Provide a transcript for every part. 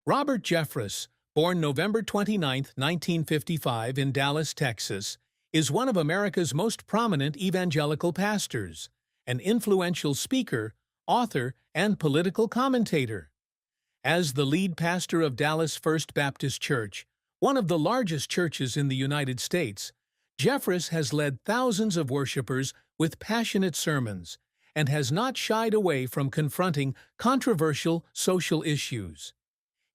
Robert Jeffress, born November 29, 1955 in Dallas, Texas, is one of America's most prominent evangelical pastors, an influential speaker, author, and political commentator. As the lead pastor of Dallas First Baptist Church, one of the largest churches in the United States, Jeffress has led thousands of worshipers with passionate sermons and has not shied away from confronting controversial social issues.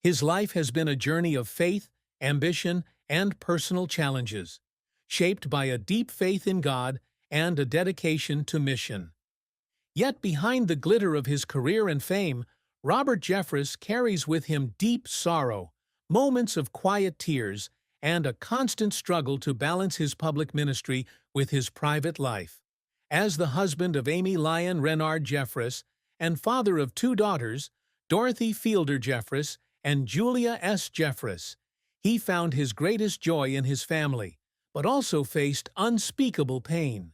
His life has been a journey of faith, ambition, and personal challenges, shaped by a deep faith in God and a dedication to mission. Yet behind the glitter of his career and fame, Robert Jeffress carries with him deep sorrow, moments of quiet tears, and a constant struggle to balance his public ministry with his private life. As the husband of Amy Lyon Renard Jeffress and father of two daughters, Dorothy Fielder Jeffress and Julia S. Jeffress, he found his greatest joy in his family, but also faced unspeakable pain.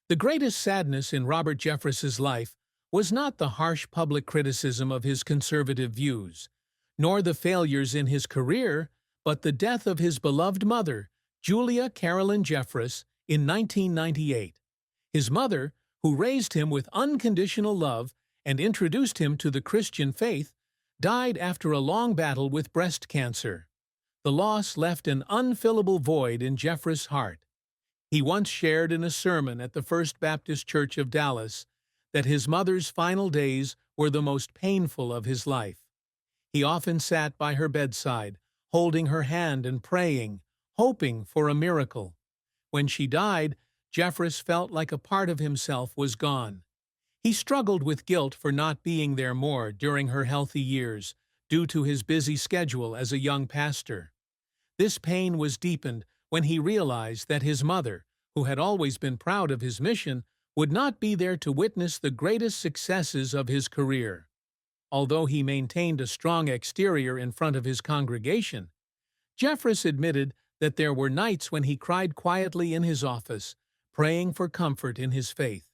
The greatest sadness in Robert Jeffress's life was not the harsh public criticism of his conservative views, nor the failures in his career, but the death of his beloved mother, Julia Carolyn Jeffress, in 1998. His mother, who raised him with unconditional love and introduced him to the Christian faith, died after a long battle with breast cancer. The loss left an unfillable void in Jeffress' heart. He once shared in a sermon at the First Baptist Church of Dallas that his mother's final days were the most painful of his life. He often sat by her bedside, holding her hand and praying, hoping for a miracle. When she died, Jeffress felt like a part of himself was gone. He struggled with guilt for not being there more during her healthy years, due to his busy schedule as a young pastor. This pain was deepened when he realized that his mother, who had always been proud of his mission, would not be there to witness the greatest successes of his career. Although he maintained a strong exterior in front of his congregation, Jeffress admitted that there were nights when he cried quietly in his office, praying for comfort in his faith.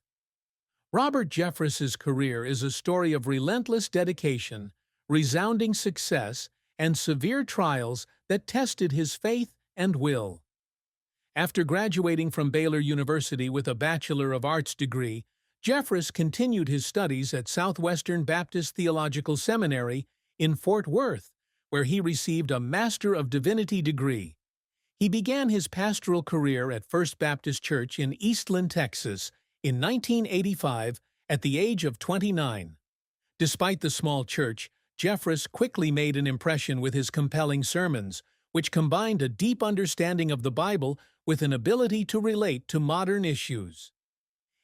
Robert Jeffress's career is a story of relentless dedication, resounding success, and severe trials that tested his faith and will. After graduating from Baylor University with a Bachelor of Arts degree, Jeffress continued his studies at Southwestern Baptist Theological Seminary in Fort Worth, where he received a Master of Divinity degree. He began his pastoral career at First Baptist Church in Eastland, Texas, in 1985 at the age of 29. Despite the small church, Jeffress quickly made an impression with his compelling sermons, which combined a deep understanding of the Bible with an ability to relate to modern issues.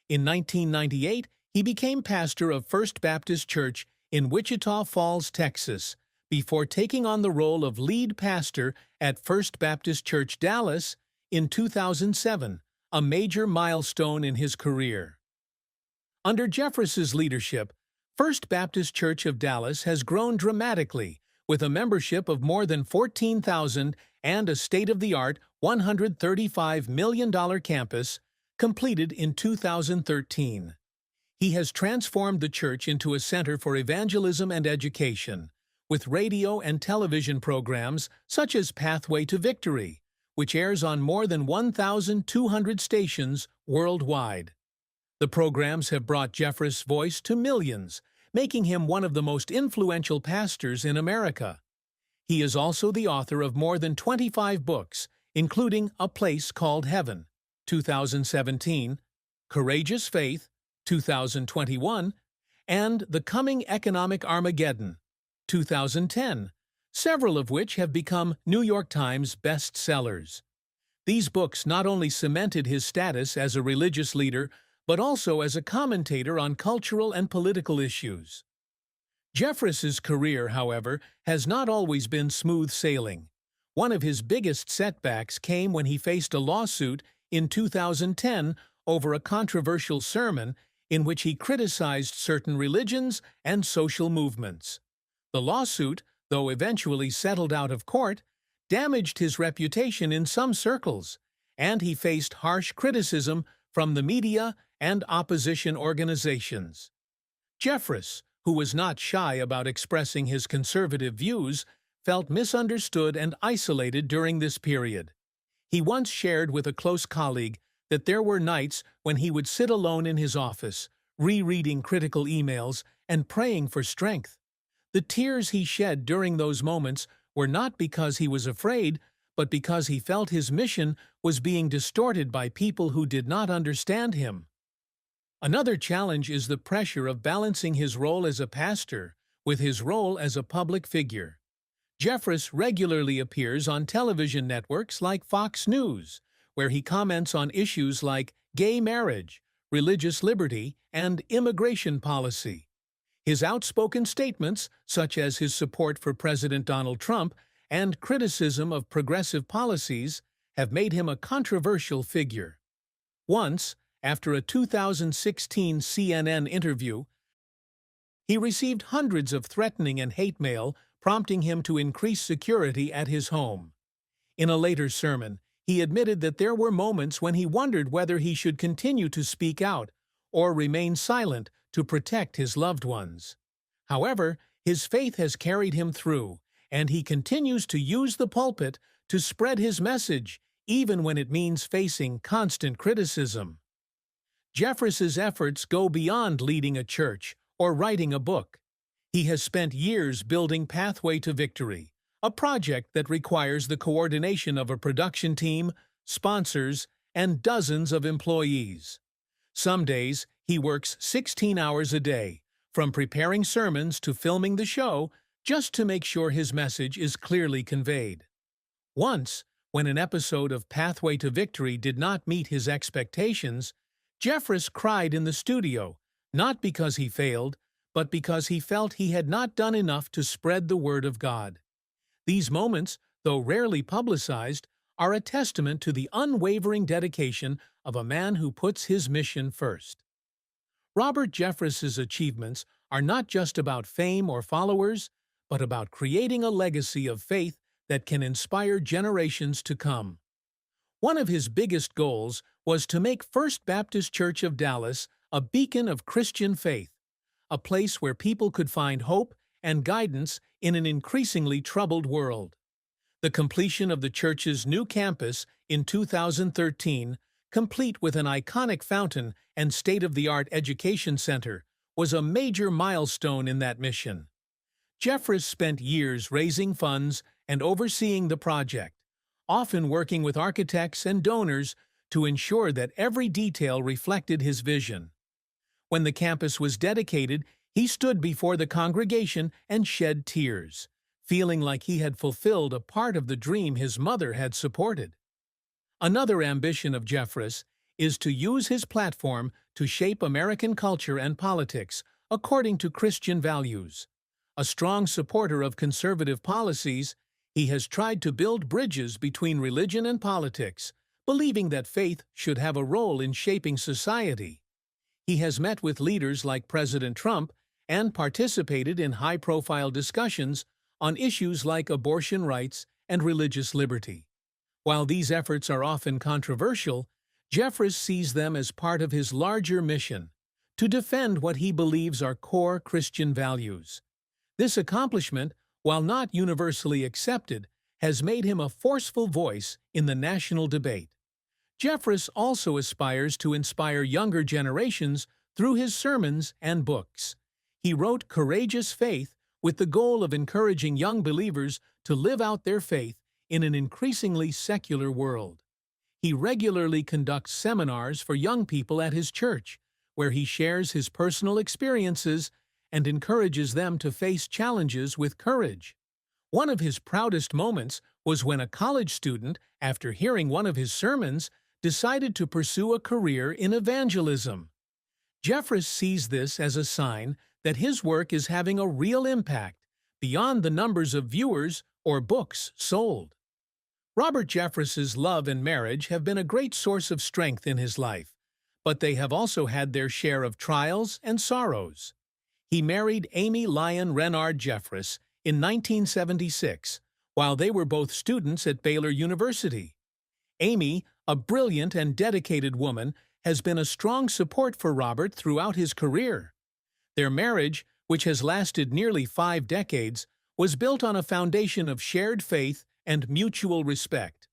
In 1998, he became pastor of First Baptist Church in Wichita Falls, Texas, before taking on the role of lead pastor at First Baptist Church Dallas in 2007, a major milestone in his career. Under Jeffress's leadership, First Baptist Church of Dallas has grown dramatically, with a membership of more than 14,000 and a state-of-the-art $135 million campus completed in 2013. He has transformed the church into a center for evangelism and education, with radio and television programs such as Pathway to Victory, which airs on more than 1,200 stations worldwide. The programs have brought Jeffress' voice to millions, making him one of the most influential pastors in America. He is also the author of more than 25 books, including A Place Called Heaven, 2017, Courageous Faith, 2021, and The Coming Economic Armageddon, 2010, several of which have become New York Times bestsellers. These books not only cemented his status as a religious leader, but also as a commentator on cultural and political issues. Jeffress's career, however, has not always been smooth sailing. One of his biggest setbacks came when he faced a lawsuit in 2010 over a controversial sermon in which he criticized certain religions and social movements. The lawsuit, though eventually settled out of court, damaged his reputation in some circles, and he faced harsh criticism from the media and opposition organizations. Jeffress, who was not shy about expressing his conservative views, felt misunderstood and isolated during this period. He once shared with a close colleague that there were nights when he would sit alone in his office, rereading critical emails and praying for strength. The tears he shed during those moments were not because he was afraid, but because he felt his mission was being distorted by people who did not understand him. Another challenge is the pressure of balancing his role as a pastor with his role as a public figure. Jeffress regularly appears on television networks like Fox News, where he comments on issues like gay marriage, religious liberty, and immigration policy. His outspoken statements, such as his support for President Donald Trump and criticism of progressive policies, have made him a controversial figure. Once, after a 2016 CNN interview, he received hundreds of threatening and hate mail, prompting him to increase security at his home. In a later sermon, he admitted that there were moments when he wondered whether he should continue to speak out or remain silent to protect his loved ones. However, his faith has carried him through, and he continues to use the pulpit to spread his message, even when it means facing constant criticism. Jeffress's efforts go beyond leading a church or writing a book. He has spent years building Pathway to Victory, a project that requires the coordination of a production team, sponsors, and dozens of employees. Some days, he works 16 hours a day, from preparing sermons to filming the show, just to make sure his message is clearly conveyed. Once, when an episode of Pathway to Victory did not meet his expectations, Jeffress cried in the studio, not because he failed, but because he felt he had not done enough to spread the word of God. These moments, though rarely publicized, are a testament to the unwavering dedication of a man who puts his mission first. Robert Jeffress's achievements are not just about fame or followers, but about creating a legacy of faith that can inspire generations to come. One of his biggest goals was to make First Baptist Church of Dallas a beacon of Christian faith, a place where people could find hope and guidance in an increasingly troubled world. The completion of the church's new campus in 2013, complete with an iconic fountain and state-of-the-art education center, was a major milestone in that mission. Jeffress spent years raising funds and overseeing the project, often working with architects and donors to ensure that every detail reflected his vision. When the campus was dedicated, he stood before the congregation and shed tears, feeling like he had fulfilled a part of the dream his mother had supported. Another ambition of Jeffress is to use his platform to shape American culture and politics according to Christian values. A strong supporter of conservative policies, he has tried to build bridges between religion and politics, believing that faith should have a role in shaping society. He has met with leaders like President Trump and participated in high-profile discussions on issues like abortion rights and religious liberty. While these efforts are often controversial, Jeffress sees them as part of his larger mission to defend what he believes are core Christian values. This accomplishment, while not universally accepted, has made him a forceful voice in the national debate. Jeffress also aspires to inspire younger generations through his sermons and books. He wrote Courageous Faith with the goal of encouraging young believers to live out their faith in an increasingly secular world. He regularly conducts seminars for young people at his church, where he shares his personal experiences and encourages them to face challenges with courage. One of his proudest moments was when a college student, after hearing one of his sermons, decided to pursue a career in evangelism. Jeffress sees this as a sign that his work is having a real impact beyond the numbers of viewers or books sold. Robert Jeffress's love and marriage have been a great source of strength in his life, but they have also had their share of trials and sorrows. He married Amy Lyon Renard Jeffress in 1976, while they were both students at Baylor University. Amy, a brilliant and dedicated woman, has been a strong support for Robert throughout his career. Their marriage, which has lasted nearly 5 decades, was built on a foundation of shared faith and mutual respect.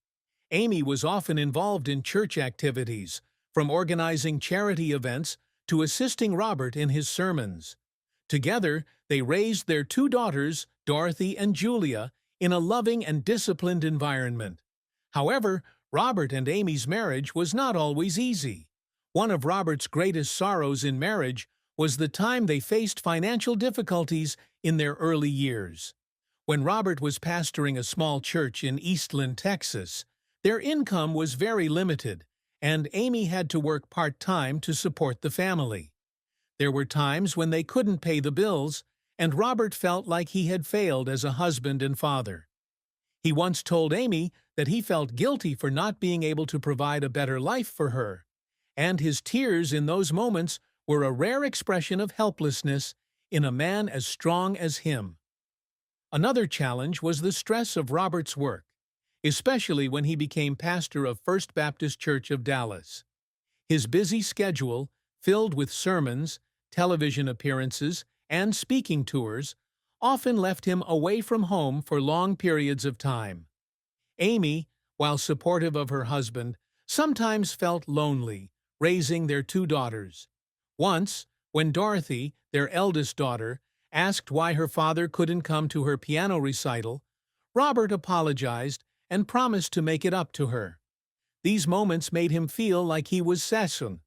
Amy was often involved in church activities, from organizing charity events to assisting Robert in his sermons. Together, they raised their two daughters, Dorothy and Julia, in a loving and disciplined environment. However, Robert and Amy's marriage was not always easy. One of Robert's greatest sorrows in marriage was the time they faced financial difficulties in their early years. When Robert was pastoring a small church in Eastland, Texas, their income was very limited, and Amy had to work part-time to support the family. There were times when they couldn't pay the bills, and Robert felt like he had failed as a husband and father. He once told Amy that he felt guilty for not being able to provide a better life for her, and his tears in those moments were a rare expression of helplessness in a man as strong as him. Another challenge was the stress of Robert's work, especially when he became pastor of First Baptist Church of Dallas. His busy schedule, filled with sermons, television appearances, and speaking tours, often left him away from home for long periods of time. Amy, while supportive of her husband, sometimes felt lonely, raising their two daughters. Once, when Dorothy, their eldest daughter, asked why her father couldn't come to her piano recital, Robert apologized and promised to make it up to her. These moments made him feel like he was session,